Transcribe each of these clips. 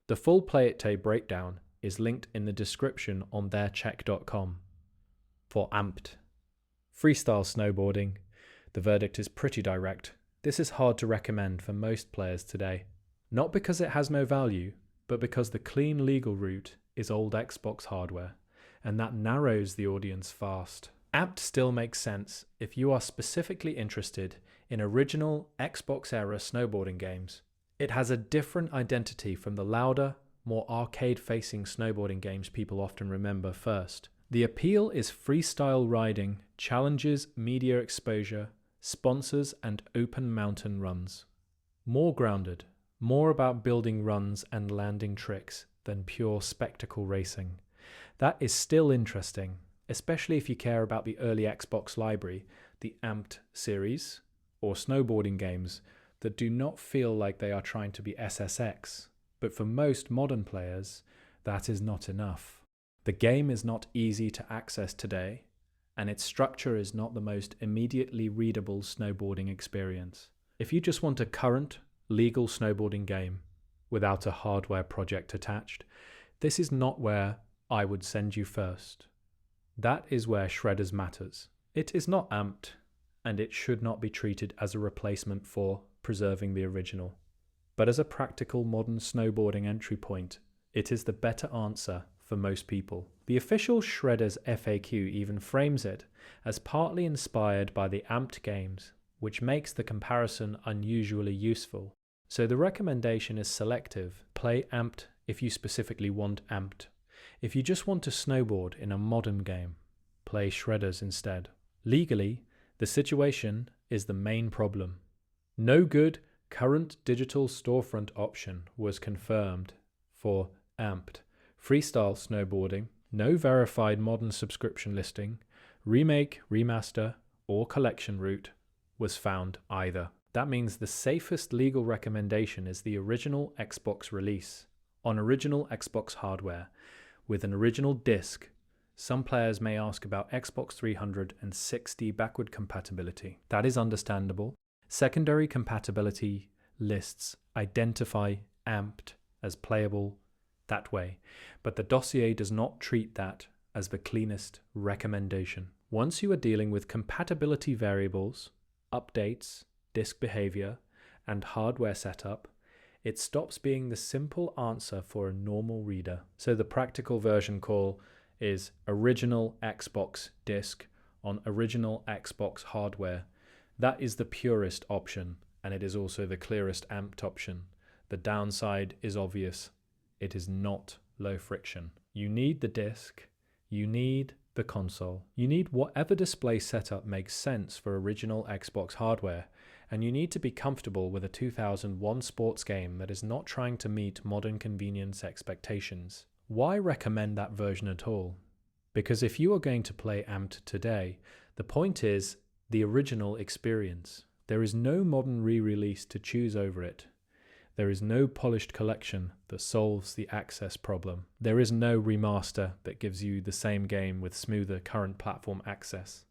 The full Play It Tay breakdown is linked in the description on theircheck.com. For Amped. Freestyle Snowboarding. The verdict is pretty direct. This is hard to recommend for most players today. Not because it has no value, but because the clean legal route is old Xbox hardware, and that narrows the audience fast. Amped still makes sense if you are specifically interested in original Xbox-era snowboarding games. It has a different identity from the louder, more arcade-facing snowboarding games people often remember first. The appeal is freestyle riding, challenges, media exposure, sponsors, and open mountain runs. More grounded, more about building runs and landing tricks than pure spectacle racing. That is still interesting, especially if you care about the early Xbox library, the Amped series, or snowboarding games that do not feel like they are trying to be SSX. But for most modern players, that is not enough. The game is not easy to access today, and its structure is not the most immediately readable snowboarding experience. If you just want a current, legal snowboarding game without a hardware project attached, this is not where I would send you first. That is where Shredders matters. It is not Amped, and it should not be treated as a replacement for preserving the original. But as a practical modern snowboarding entry point, it is the better answer for most people. The official Shredders FAQ even frames it as partly inspired by the Amped games, which makes the comparison unusually useful. So the recommendation is selective. Play Amped if you specifically want Amped. If you just want to snowboard in a modern game, play Shredders instead. Legally, the situation is the main problem. No good current digital storefront option was confirmed for Amped. Freestyle Snowboarding, no verified modern subscription listing, remake, remaster, or collection route was found either. That means the safest legal recommendation is the original Xbox release, on original Xbox hardware, with an original disc. Some players may ask about Xbox 360 backward compatibility. That is understandable. Secondary compatibility lists identify Amped as playable that way, but the dossier does not treat that as the cleanest recommendation. Once you are dealing with compatibility variables, updates, disk behavior, and hardware setup, it stops being the simple answer for a normal reader. So the practical version call is original Xbox disc on original Xbox hardware. That is the purest option, and it is also the clearest Amped option. The downside is obvious. It is not low friction. You need the disc, you need the console, you need whatever display setup makes sense for original Xbox hardware, and you need to be comfortable with a 2001 sports game that is not trying to meet modern convenience expectations. Why recommend that version at all? Because if you are going to play Amped today, the point is the original experience. There is no modern re-release to choose over it. There is no polished collection that solves the access problem. There is no remaster that gives you the same game with smoother current platform access.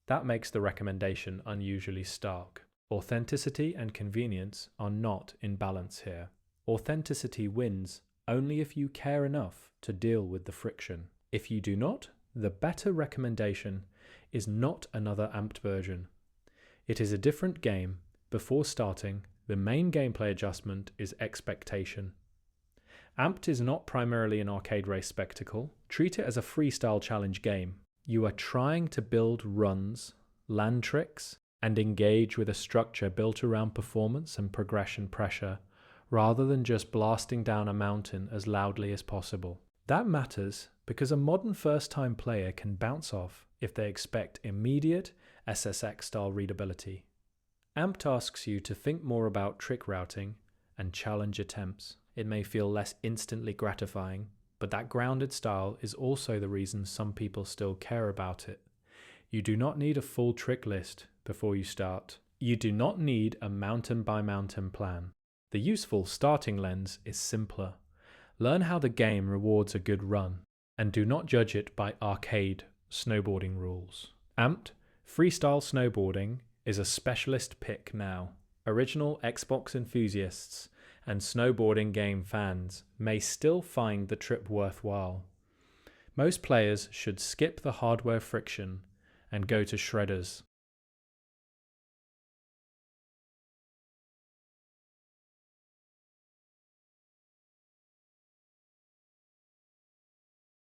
That makes the recommendation unusually stark. Authenticity and convenience are not in balance here. Authenticity wins only if you care enough to deal with the friction. If you do not, the better recommendation is not another Amped version. It is a different game. Before starting, the main gameplay adjustment is expectation. Amped is not primarily an arcade race spectacle. Treat it as a freestyle challenge game. You are trying to build runs, land tricks, and engage with a structure built around performance and progression pressure, rather than just blasting down a mountain as loudly as possible. That matters because a modern first-time player can bounce off if they expect immediate SSX-style readability. Amped asks you to think more about trick routing and challenge attempts. It may feel less instantly gratifying, but that grounded style is also the reason some people still care about it. You do not need a full trick list before you start. You do not need a mountain-by-mountain plan. The useful starting lens is simpler. Learn how the game rewards a good run, and do not judge it by arcade snowboarding rules. Amped Freestyle Snowboarding is a specialist pick now. Original Xbox enthusiasts and snowboarding game fans may still find the trip worthwhile. Most players should skip the hardware friction and go to shredders.